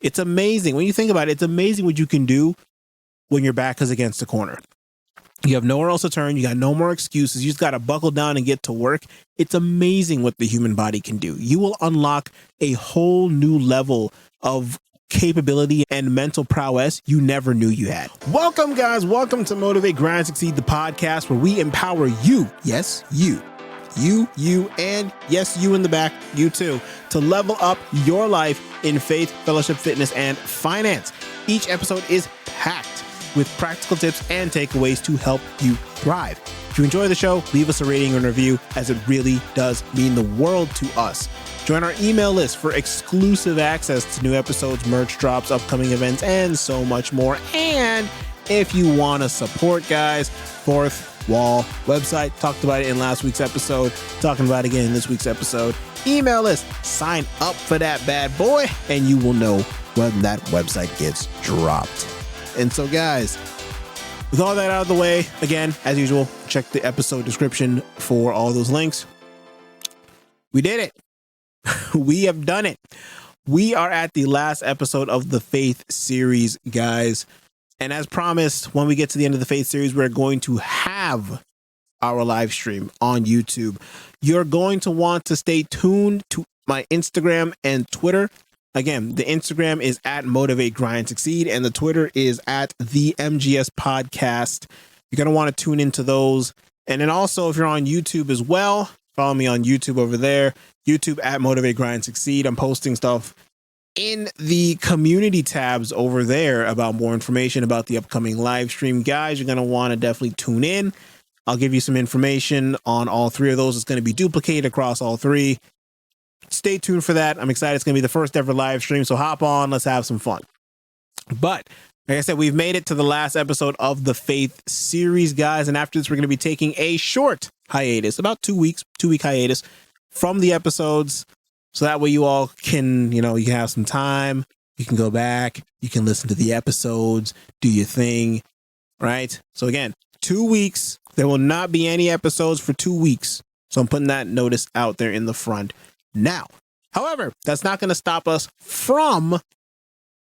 It's amazing. When you think about it, it's amazing what you can do when your back is against the corner. You have nowhere else to turn. You got no more excuses. You just got to buckle down and get to work. It's amazing what the human body can do. You will unlock a whole new level of capability and mental prowess you never knew you had. Welcome, guys. Welcome to Motivate, Grind, Succeed, the podcast where we empower you. Yes, you, and yes, you in the back, you too, to level up your life in faith, fellowship, fitness, and finance. Each episode is packed with practical tips and takeaways to help you thrive. If you enjoy the show, leave us a rating and review, as it really does mean the world to us. Join our email list for exclusive access to new episodes, merch drops, upcoming events, and so much more. And if you want to support, guys, Fourth Wall website, talked about it in last week's episode, talking about it again in this week's episode. Email list, sign up for that bad boy, and you will know when that website gets dropped. And so, guys, with all that out of the way, again, as usual, check the episode description for all those links. We did it. We have done it. We are at the last episode of the Faith series, guys. And as promised, when we get to the end of the Faith series, we're going to have our live stream on YouTube. You're going to want to stay tuned to my Instagram and Twitter. Again, the Instagram is at Motivate, Grind, Succeed, and the Twitter is at the MGS Podcast. You're going to want to tune into those. And then also, if you're on YouTube as well, follow me on YouTube over there. YouTube at Motivate, Grind, Succeed. I'm posting stuff in the community tabs over there about more information about the upcoming live stream. Guys, you're going to want to definitely tune in. I'll give you some information on all three of those. It's going to be duplicated across all three. Stay tuned for that. I'm excited. It's going to be the first ever live stream. So hop on. Let's have some fun. But like I said, we've made it to the last episode of the Faith series, guys. And after this, we're going to be taking a short hiatus, about 2 week hiatus from the episodes. So that way you all can, you can have some time. You can go back. You can listen to the episodes, do your thing, right? So again, 2 weeks. There will not be any episodes for 2 weeks. So I'm putting that notice out there in the front now. However, that's not going to stop us from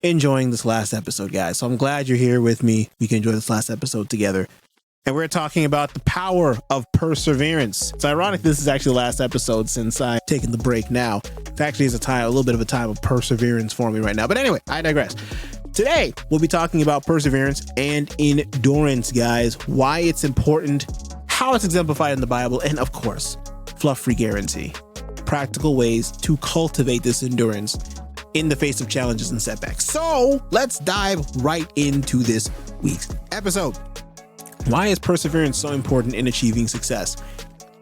enjoying this last episode, guys. So I'm glad you're here with me. We can enjoy this last episode together. And we're talking about the power of perseverance. It's ironic this is actually the last episode since I've taken the break now. It actually is a little bit of a time of perseverance for me right now. But anyway, I digress. Today, we'll be talking about perseverance and endurance, guys. Why it's important, how it's exemplified in the Bible, and of course, fluff-free guarantee. Practical ways to cultivate this endurance in the face of challenges and setbacks. So let's dive right into this week's episode. Why is perseverance so important in achieving success?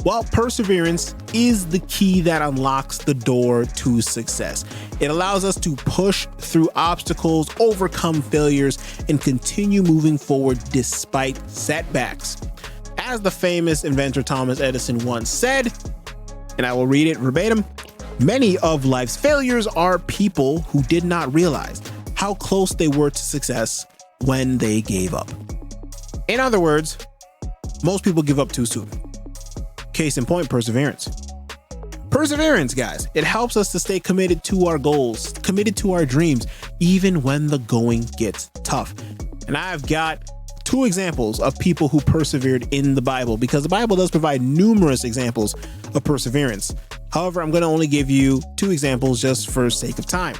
Well, perseverance is the key that unlocks the door to success. It allows us to push through obstacles, overcome failures, and continue moving forward despite setbacks. As the famous inventor Thomas Edison once said, and I will read it verbatim, many of life's failures are people who did not realize how close they were to success when they gave up. In other words, most people give up too soon. Case in point, perseverance. Perseverance, guys, it helps us to stay committed to our goals, committed to our dreams, even when the going gets tough. And I've got 2 examples of people who persevered in the Bible, because the Bible does provide numerous examples of perseverance. However, I'm going to only give you 2 examples just for sake of time.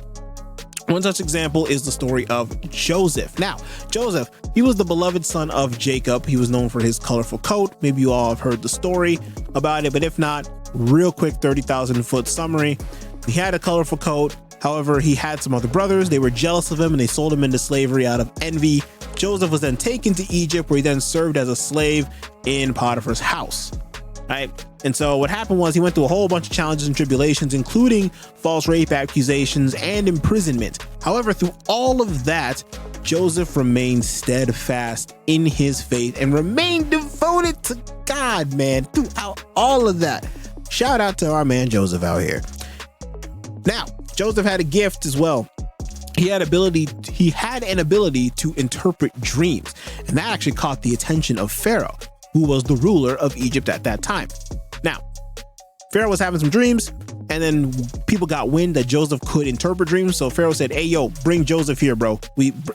One such example is the story of Joseph. Now, Joseph, he was the beloved son of Jacob. He was known for his colorful coat. Maybe you all have heard the story about it, but if not, real quick 30,000 foot summary. He had a colorful coat. However, he had some other brothers. They were jealous of him and they sold him into slavery out of envy. Joseph was then taken to Egypt, where he then served as a slave in Potiphar's house. Right? And so what happened was he went through a whole bunch of challenges and tribulations, including false rape accusations and imprisonment. However, through all of that, Joseph remained steadfast in his faith and remained devoted to God, man, throughout all of that. Shout out to our man Joseph out here. Now, Joseph had a gift as well. He had an ability to interpret dreams, and that actually caught the attention of Pharaoh, who was the ruler of Egypt at that time. Now, Pharaoh was having some dreams, and then people got wind that Joseph could interpret dreams. So Pharaoh said, "Hey, yo, bring Joseph here, bro.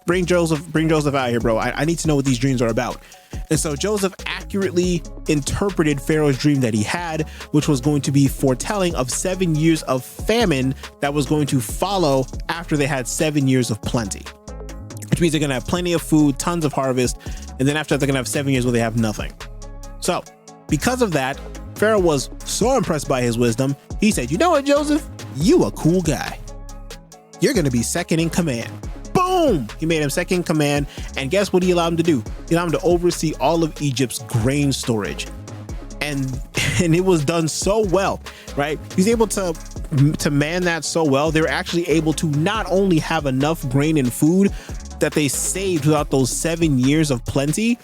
Bring Joseph out here, bro. I need to know what these dreams are about." And so Joseph accurately interpreted Pharaoh's dream that he had, which was going to be foretelling of 7 years of famine that was going to follow after they had 7 years of plenty, which means they're going to have plenty of food, tons of harvest. And then after that, they're going to have 7 years where they have nothing. So because of that, Pharaoh was so impressed by his wisdom. He said, "You know what, Joseph? You a cool guy. You're going to be second in command." Boom! He made him second in command. And guess what he allowed him to do? He allowed him to oversee all of Egypt's grain storage. And it was done so well, right? He's able to man that so well. They were actually able to not only have enough grain and food that they saved throughout those 7 years of plenty,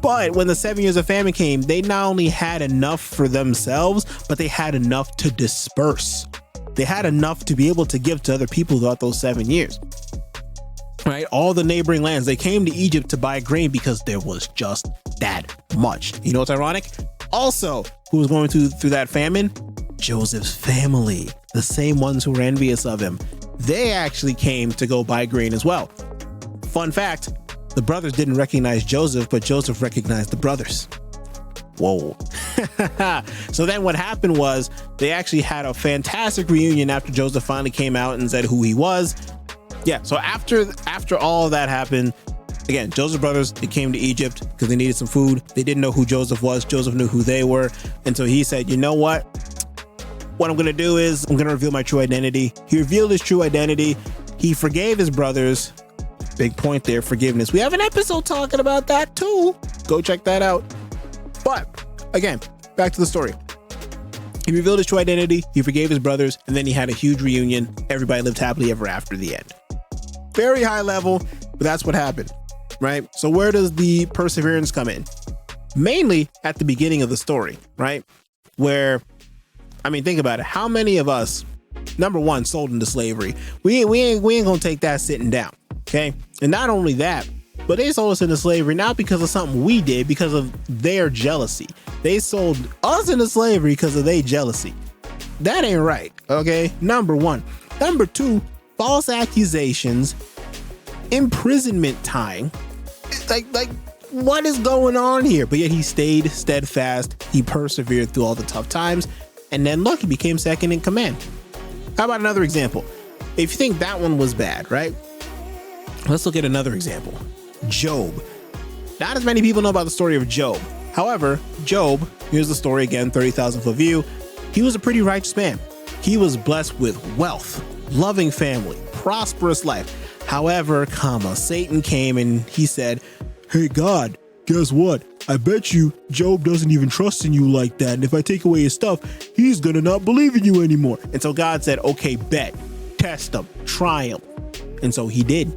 but when the 7 years of famine came, they not only had enough for themselves, but they had enough to disperse. They had enough to be able to give to other people throughout those 7 years. Right? All the neighboring lands, they came to Egypt to buy grain because there was just that much. You know what's ironic? Also, who was going through that famine? Joseph's family, the same ones who were envious of him. They actually came to go buy grain as well. Fun fact, the brothers didn't recognize Joseph, but Joseph recognized the brothers. Whoa. So then what happened was they actually had a fantastic reunion after Joseph finally came out and said who he was. Yeah, so after all of that happened, again, Joseph's brothers, they came to Egypt because they needed some food. They didn't know who Joseph was. Joseph knew who they were. And so he said, "You know what? What I'm going to do is I'm going to reveal my true identity." He revealed his true identity. He forgave his brothers. Big point there, forgiveness. We have an episode talking about that too. Go check that out. But again, back to the story. He revealed his true identity. He forgave his brothers. And then he had a huge reunion. Everybody lived happily ever after the end. Very high level, but that's what happened, right? So where does the perseverance come in? Mainly at the beginning of the story, right? Where, I mean, think about it. How many of us, number one, sold into slavery? We ain't gonna take that sitting down, okay? And not only that, but they sold us into slavery not because of something we did, because of their jealousy. They sold us into slavery because of their jealousy. That ain't right, okay? Number one. Number two, false accusations, imprisonment time. Like what is going on here? But yet he stayed steadfast. He persevered through all the tough times. And then look, he became second in command. How about another example? If you think that one was bad, right? Let's look at another example. Job. Not as many people know about the story of Job. However, Job, here's the story again, 30,000 foot view. He was a pretty righteous man. He was blessed with wealth, loving family, prosperous life. However, Satan came and he said, "Hey God, guess what? I bet you Job doesn't even trust in you like that. And if I take away his stuff, he's gonna not believe in you anymore." And so God said, "Okay, bet, test him, try him." And so he did.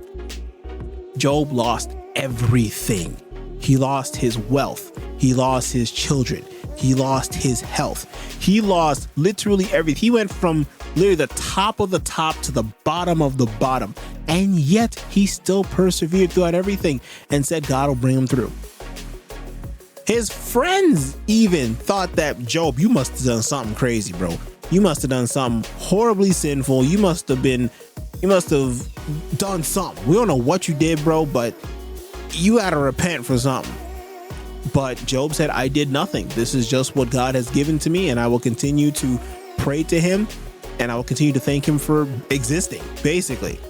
Job lost everything. He lost his wealth. He lost his children. He lost his health. He lost literally everything. He went from literally the top of the top to the bottom of the bottom. And yet he still persevered throughout everything and said God will bring him through. His friends even thought that, "Job, you must have done something crazy, bro. You must have done something horribly sinful. You must have done something. We don't know what you did, bro, but you got to repent for something." But Job said, "I did nothing. This is just what God has given to me, and I will continue to pray to him, and I will continue to thank him for existing," basically.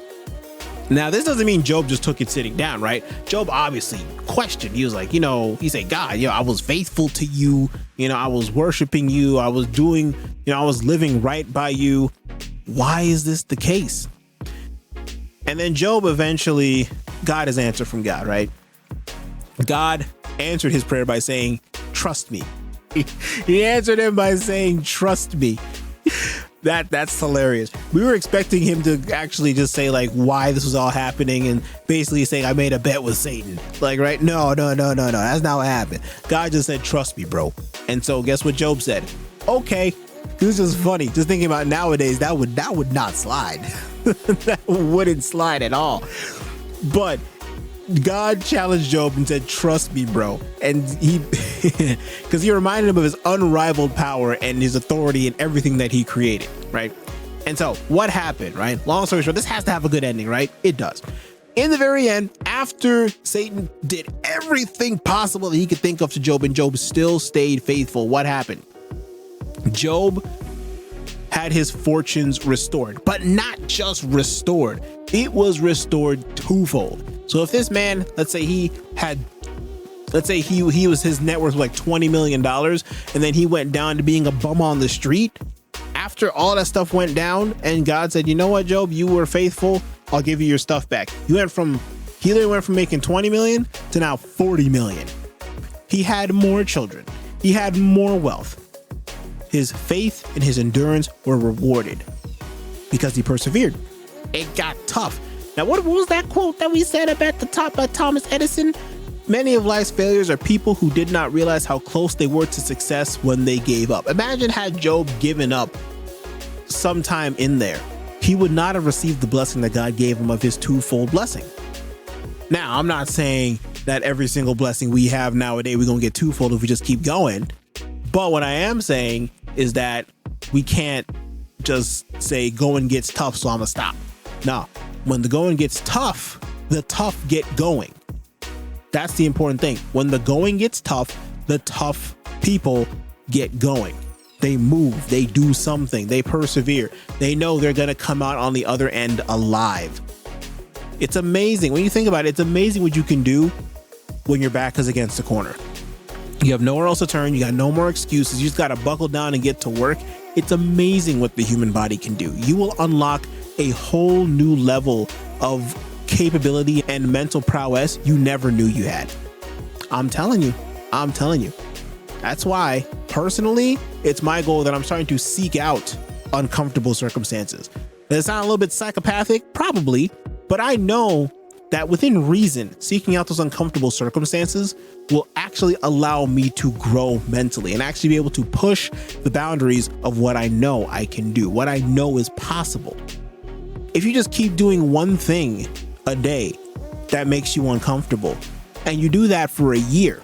Now, this doesn't mean Job just took it sitting down, right? Job obviously questioned. He was like, he said, "God, I was faithful to you. I was worshiping you. I was doing, I was living right by you. Why is this the case?" And then Job eventually got his answer from God, right? God answered his prayer by saying, "Trust me." He answered him by saying, "Trust me." That's hilarious. We were expecting him to actually just say like why this was all happening and basically saying, "I made a bet with Satan." Like, right? No. That's not what happened. God just said, "Trust me, bro." And so guess what Job said? Okay. This is funny. Just thinking about nowadays, that would not slide. That wouldn't slide at all. But God challenged Job and said, "Trust me, bro." And because he reminded him of his unrivaled power and his authority in everything that he created, right? And so what happened, right? Long story short, this has to have a good ending, right? It does. In the very end, after Satan did everything possible that he could think of to Job, and Job still stayed faithful, what happened? Job had his fortunes restored, but not just restored. It was restored twofold. So if this man, let's say he was, his net worth was like $20 million, and then he went down to being a bum on the street. After all that stuff went down and God said, you know what, Job, you were faithful, I'll give you your stuff back. He literally went from making 20 million to now 40 million. He had more children. He had more wealth. His faith and his endurance were rewarded because he persevered. It got tough. Now, what was that quote that we said up at the top by Thomas Edison? Many of life's failures are people who did not realize how close they were to success when they gave up. Imagine had Job given up sometime in there. He would not have received the blessing that God gave him of his twofold blessing. Now, I'm not saying that every single blessing we have nowadays, we're going to get twofold if we just keep going. But what I am saying is that we can't just say going gets tough, so I'm going to stop. No, when the going gets tough, the tough get going. That's the important thing. When the going gets tough, the tough people get going. They move, they do something, they persevere. They know they're going to come out on the other end alive. It's amazing. When you think about it, it's amazing what you can do when your back is against the corner. You have nowhere else to turn. You got no more excuses. You just got to buckle down and get to work. It's amazing what the human body can do. You will unlock a whole new level of capability and mental prowess you never knew you had. I'm telling you. That's why, personally, it's my goal that I'm starting to seek out uncomfortable circumstances. Does it sound a little bit psychopathic? Probably, but I know that within reason, seeking out those uncomfortable circumstances will actually allow me to grow mentally and actually be able to push the boundaries of what I know I can do, what I know is possible. If you just keep doing one thing a day that makes you uncomfortable, and you do that for a year,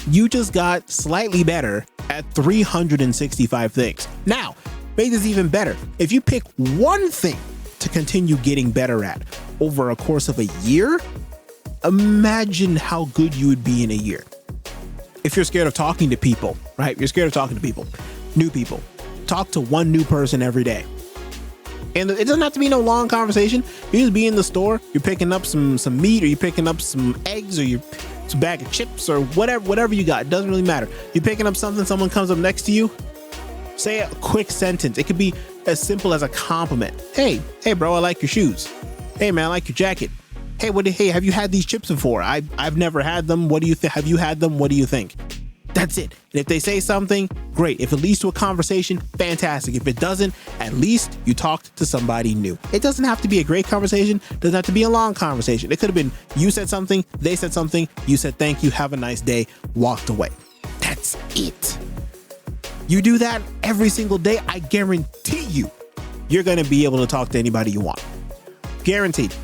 you just got slightly better at 365 things. Now, make this even better. If you pick one thing to continue getting better at over a course of a year, imagine how good you would be in a year. If you're scared of talking to people, right? You're scared of talking to people, new people. Talk to one new person every day. And it doesn't have to be no long conversation. You just be in the store, you're picking up some meat, or you're picking up some eggs, or some bag of chips, or whatever you got. It doesn't really matter. You're picking up something, someone comes up next to you, say a quick sentence. It could be as simple as a compliment. Hey bro, I like your shoes. Hey man, I like your jacket. Hey, have you had these chips before? I've never had them. What do you think? Have you had them? What do you think? That's it. And if they say something, great. If it leads to a conversation, fantastic. If it doesn't, at least you talked to somebody new. It doesn't have to be a great conversation. It doesn't have to be a long conversation. It could have been you said something, they said something, you said thank you, have a nice day, walked away. That's it. You do that every single day, I guarantee you're going to be able to talk to anybody you want. Guaranteed.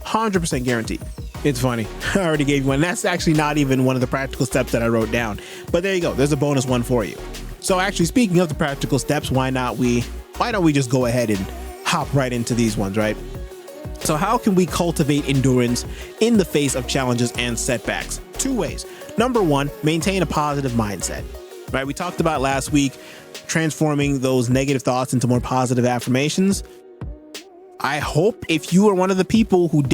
100% guaranteed. It's funny. I already gave you one. That's actually not even one of the practical steps that I wrote down. But there you go. There's a bonus one for you. So actually, speaking of the practical steps, why don't we just go ahead and hop right into these ones, right? So how can we cultivate endurance in the face of challenges and setbacks? 2 ways. Number 1, maintain a positive mindset, right? We talked about last week transforming those negative thoughts into more positive affirmations. I hope if you are one of the people who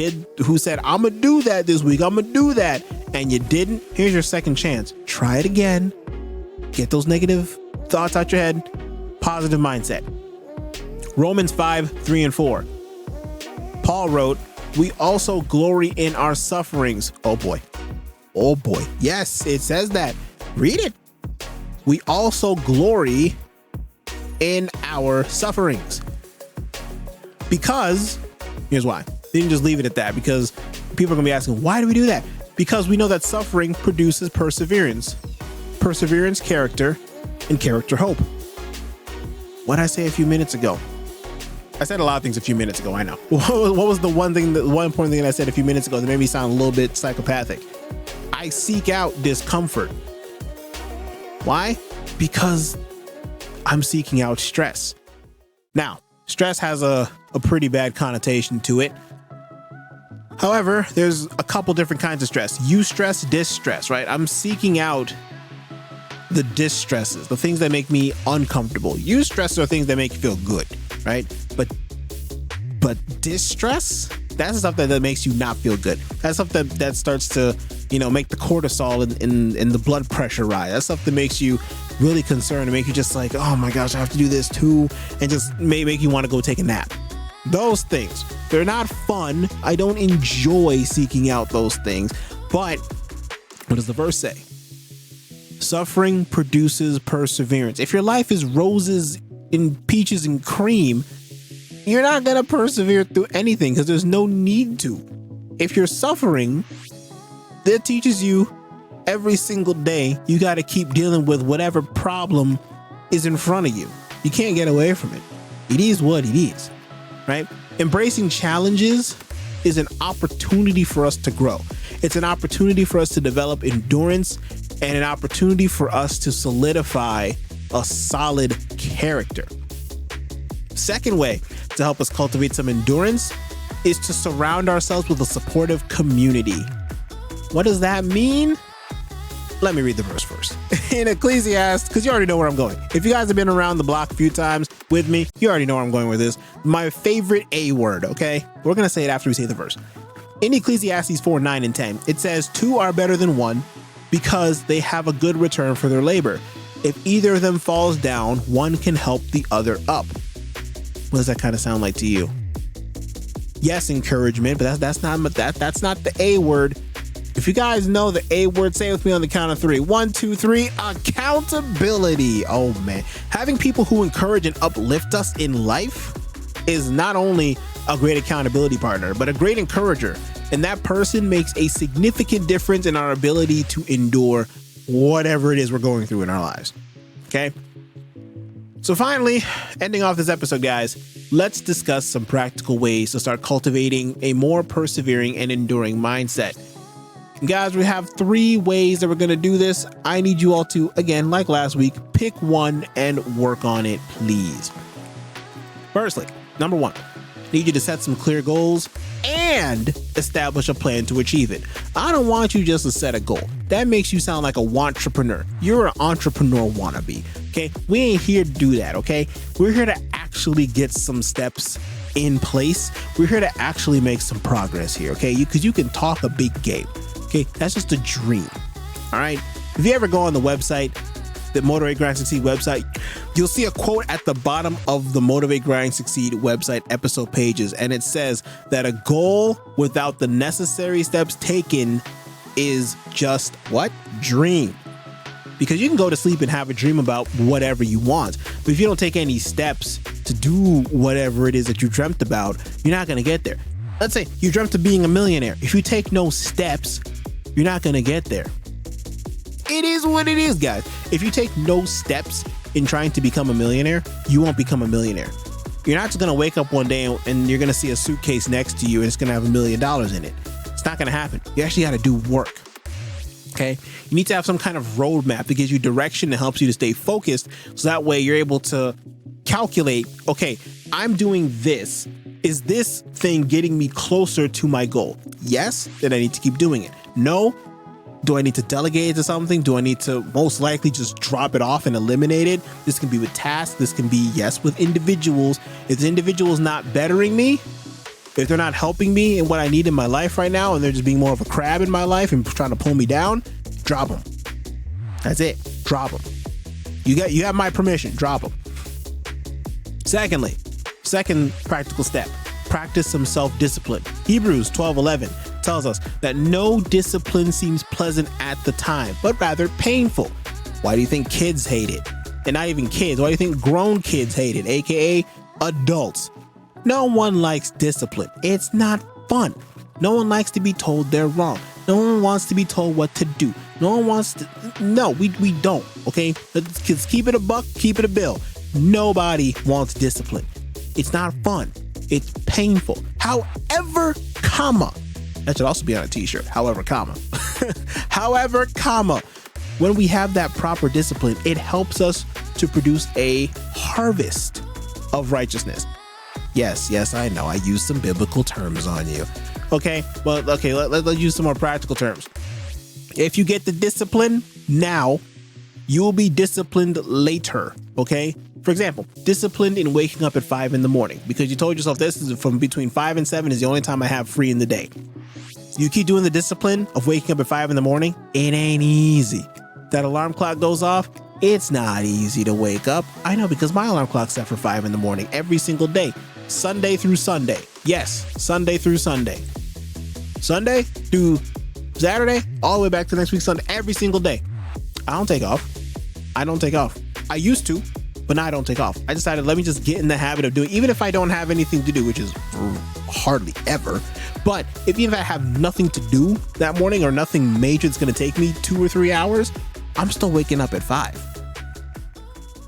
said, I'm going to do that this week, I'm going to do that, and you didn't, here's your second chance. Try it again. Get those negative thoughts out your head. Positive mindset. Romans 5:3-4. Paul wrote, we also glory in our sufferings. Oh boy. Yes, it says that. Read it. We also glory in our sufferings. Because, here's why. They didn't just leave it at that, because people are going to be asking, why do we do that? Because we know that suffering produces perseverance. Perseverance, character, and character, hope. What did I say a few minutes ago? I said a lot of things a few minutes ago, I know. What was the one important thing that I said a few minutes ago that made me sound a little bit psychopathic? I seek out discomfort. Why? Because I'm seeking out stress. Now, stress has a pretty bad connotation to it. However, there's a couple different kinds of stress. Eustress, distress, right? I'm seeking out the distresses, the things that make me uncomfortable. Eustress are things that make you feel good, right? But distress, that's the stuff that makes you not feel good. That's stuff that starts to, make the cortisol in the blood pressure rise. That's stuff that makes you really concerned and make you just like, oh my gosh, I have to do this too, and just make you want to go take a nap. Those things, they're not fun. I don't enjoy seeking out those things. But what does the verse say? Suffering produces perseverance. If your life is roses and peaches and cream, you're not going to persevere through anything because there's no need to. If you're suffering, that teaches you every single day you got to keep dealing with whatever problem is in front of you. You can't get away from it. It is what it is. Right? Embracing challenges is an opportunity for us to grow. It's an opportunity for us to develop endurance and an opportunity for us to solidify a solid character. Second way to help us cultivate some endurance is to surround ourselves with a supportive community. What does that mean? Let me read the verse first. In Ecclesiastes, because you already know where I'm going. If you guys have been around the block a few times with me, you already know where I'm going with this. My favorite A word, okay? We're going to say it after we say the verse. In Ecclesiastes 4, 9, and 10, it says, 2 are better than 1 because they have a good return for their labor. If either of them falls down, one can help the other up. What does that kind of sound like to you? Yes, encouragement, but that's not the A word. If you guys know the A word, say it with me on the count of 3. 1, 2, 3. Accountability. Oh man. Having people who encourage and uplift us in life is not only a great accountability partner, but a great encourager. And that person makes a significant difference in our ability to endure whatever it is we're going through in our lives. Okay? So finally, ending off this episode, guys, let's discuss some practical ways to start cultivating a more persevering and enduring mindset. Guys, we have 3 ways that we're going to do this. I need you all to, again, like last week, pick one and work on it, please. Firstly, number 1, I need you to set some clear goals and establish a plan to achieve it. I don't want you just to set a goal. That makes you sound like a wantrepreneur. You're an entrepreneur wannabe, okay? We ain't here to do that, okay? We're here to actually get some steps in place. We're here to actually make some progress here, okay? Because you can talk a big game. Okay, that's just a dream. All right. If you ever go on the website, the Motivate, Grind, Succeed website, you'll see a quote at the bottom of the Motivate, Grind, Succeed website episode pages. And it says that a goal without the necessary steps taken is just what? Dream. Because you can go to sleep and have a dream about whatever you want. But if you don't take any steps to do whatever it is that you dreamt about, you're not going to get there. Let's say you dreamt of being a millionaire. If you take no steps, you're not going to get there. It is what it is, guys. If you take no steps in trying to become a millionaire, you won't become a millionaire. You're not just going to wake up one day and you're going to see a suitcase next to you and it's going to have $1 million in it. It's not going to happen. You actually got to do work. Okay. You need to have some kind of roadmap that gives you direction and helps you to stay focused. So that way you're able to calculate, okay, I'm doing this. Is this thing getting me closer to my goal? Yes, then I need to keep doing it. No, do I need to delegate it to something? Do I need to most likely just drop it off and eliminate it? This can be with tasks. This can be, yes, with individuals. If the individual's not bettering me, if they're not helping me in what I need in my life right now, and they're just being more of a crab in my life and trying to pull me down, drop them. That's it. Drop them. You have my permission. Drop them. Secondly, second practical step, practice some self-discipline. Hebrews 12:11 tells us that no discipline seems pleasant at the time, but rather painful. Why do you think kids hate it? And not even kids. Why do you think grown kids hate it? AKA adults. No one likes discipline. It's not fun. No one likes to be told they're wrong. No one wants to be told what to do. No one wants to. No, we don't. Okay, let's keep it a buck, keep it a bill. Nobody wants discipline. It's not fun. It's painful. However, comma. That should also be on a t-shirt. However, comma. However, comma. When we have that proper discipline, it helps us to produce a harvest of righteousness. Yes, I know I used some biblical terms on you. Okay, well, okay, let's use some more practical terms. If you get the discipline now, you will be disciplined later, okay? For example, disciplined in waking up at 5 in the morning because you told yourself this is from between 5 and 7 is the only time I have free in the day. You keep doing the discipline of waking up at 5 in the morning, it ain't easy. That alarm clock goes off, it's not easy to wake up. I know because my alarm clock's set for 5 in the morning every single day, Sunday through Sunday. Yes, Sunday through Sunday. Sunday through Saturday, all the way back to next week Sunday, every single day. I don't take off. I used to, but now I don't take off. I decided let me just get in the habit of doing, even if I don't have anything to do, which is hardly ever. But even if I have nothing to do that morning or nothing major that's going to take me 2 or 3 hours, I'm still waking up at 5.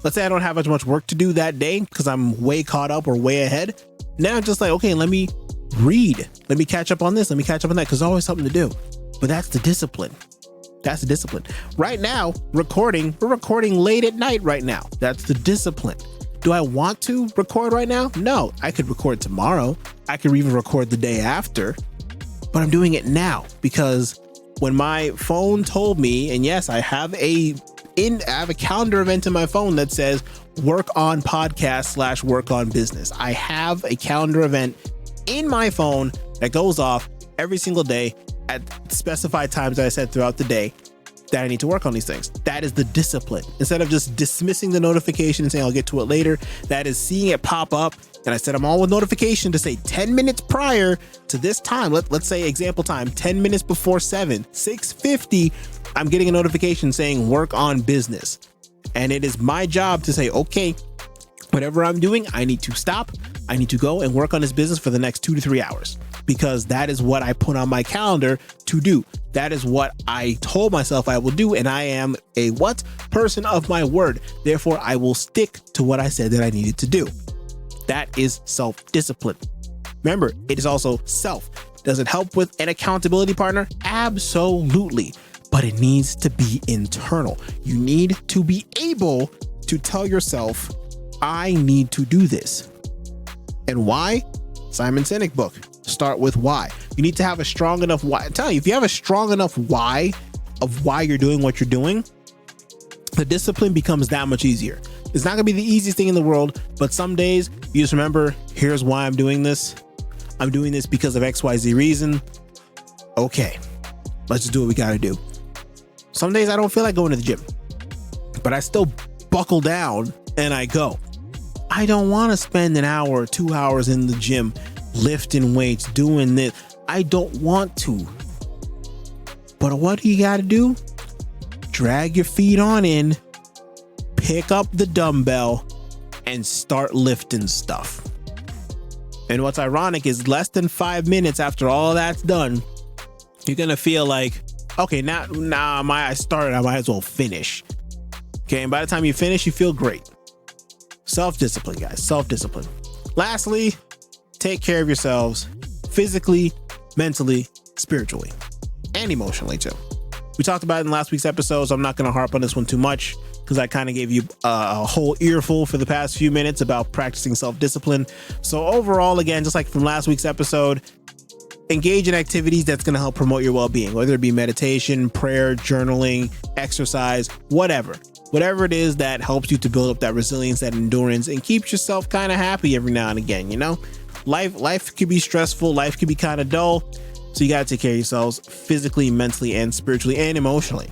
Let's say I don't have as much work to do that day because I'm way caught up or way ahead. Now I'm just like, okay, let me read. Let me catch up on this. Let me catch up on that because there's always something to do. But that's the discipline. That's the discipline. Right now, we're recording late at night right now. That's the discipline. Do I want to record right now? No, I could record tomorrow. I could even record the day after, but I'm doing it now because when my phone told me, and yes, I have a calendar event in my phone that says work on podcast / work on business. I have a calendar event in my phone that goes off every single day at specified times that I said throughout the day that I need to work on these things. That is the discipline. Instead of just dismissing the notification and saying I'll get to it later, that is seeing it pop up. And I set them all with notification to say 10 minutes prior to this time. Let's say example time, 10 minutes before 6:50, I'm getting a notification saying work on business. And it is my job to say, okay, whatever I'm doing, I need to stop. I need to go and work on this business for the next 2 to 3 hours because that is what I put on my calendar to do. That is what I told myself I will do. And I am a person of my word. Therefore, I will stick to what I said that I needed to do. That is self-discipline. Remember, it is also self. Does it help with an accountability partner? Absolutely. But it needs to be internal. You need to be able to tell yourself, I need to do this. And why? Simon Sinek book. Start with why. You need to have a strong enough why. I'm telling you, if you have a strong enough why of why you're doing what you're doing, the discipline becomes that much easier. It's not going to be the easiest thing in the world, but some days you just remember, here's why I'm doing this. I'm doing this because of XYZ reason. Okay, let's just do what we got to do. Some days I don't feel like going to the gym, but I still buckle down and I go. I don't want to spend an hour or 2 hours in the gym lifting weights, doing this. I don't want to. But what do you got to do? Drag your feet on in, pick up the dumbbell, and start lifting stuff. And what's ironic is less than 5 minutes after all that's done, you're going to feel like, okay, now I started, I might as well finish. Okay, and by the time you finish, you feel great. Self-discipline, guys, self-discipline. Lastly, take care of yourselves physically, mentally, spiritually, and emotionally too. We talked about it in last week's episode, so I'm not going to harp on this one too much because I kind of gave you a whole earful for the past few minutes about practicing self-discipline. So overall, again, just like from last week's episode, engage in activities that's going to help promote your well-being, whether it be meditation, prayer, journaling, exercise, whatever it is that helps you to build up that resilience, that endurance, and keeps yourself kind of happy every now and again. You know, life could be stressful. Life could be kind of dull. So you got to take care of yourselves physically, mentally, and spiritually, and emotionally.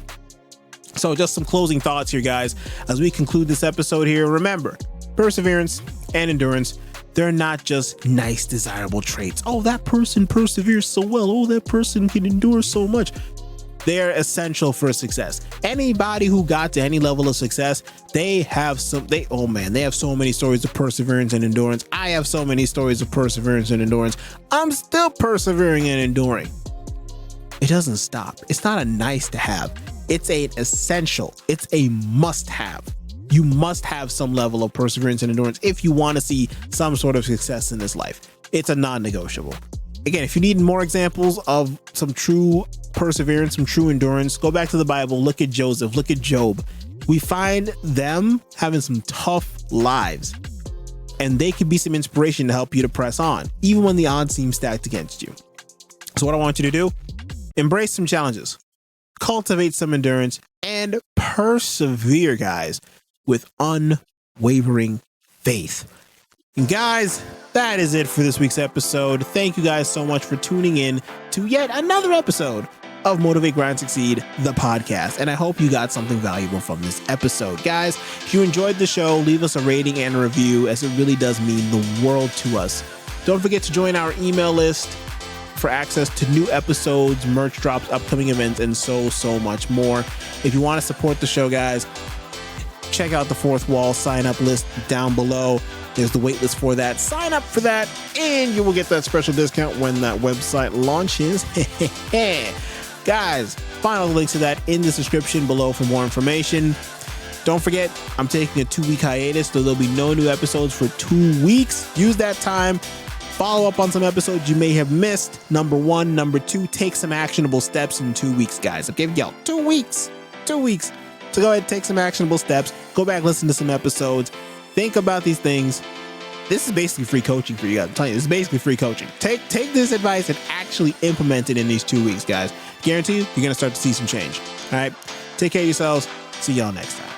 So just some closing thoughts here, guys, as we conclude this episode here. Remember, perseverance and endurance, they're not just nice, desirable traits. Oh, that person perseveres so well. Oh, that person can endure so much. They're essential for success. Anybody who got to any level of success, they have so many stories of perseverance and endurance. I have so many stories of perseverance and endurance. I'm still persevering and enduring. It doesn't stop. It's not a nice to have. It's an essential. It's a must have. You must have some level of perseverance and endurance if you want to see some sort of success in this life. It's a non-negotiable. Again, if you need more examples of some true perseverance, some true endurance. Go back to the Bible, look at Joseph, look at Job. We find them having some tough lives, and they could be some inspiration to help you to press on, even when the odds seem stacked against you. So what I want you to do, embrace some challenges, cultivate some endurance, and persevere, guys, with unwavering faith. And guys, that is it for this week's episode. Thank you guys so much for tuning in to yet another episode of Motivate, Grind, Succeed, the podcast. And I hope you got something valuable from this episode. Guys, if you enjoyed the show, leave us a rating and a review, as it really does mean the world to us. Don't forget to join our email list for access to new episodes, merch drops, upcoming events, and so much more. If you want to support the show, guys, check out the Fourth Wall sign-up list down below. There's the wait list for that. Sign up for that, and you will get that special discount when that website launches. Guys, find all the links to that in the description below for more information. Don't forget, I'm taking a 2-week hiatus, so there'll be no new episodes for 2 weeks. Use that time. Follow up on some episodes you may have missed. Number 1. Number 2, take some actionable steps in 2 weeks, guys. I've given y'all 2 weeks. 2 weeks. So go ahead, take some actionable steps. Go back, listen to some episodes. Think about these things. This is basically free coaching for you guys. I'm telling you, this is basically free coaching. Take this advice and actually implement it in these 2 weeks, guys. Guarantee you're going to start to see some change. All right. Take care of yourselves. See y'all next time.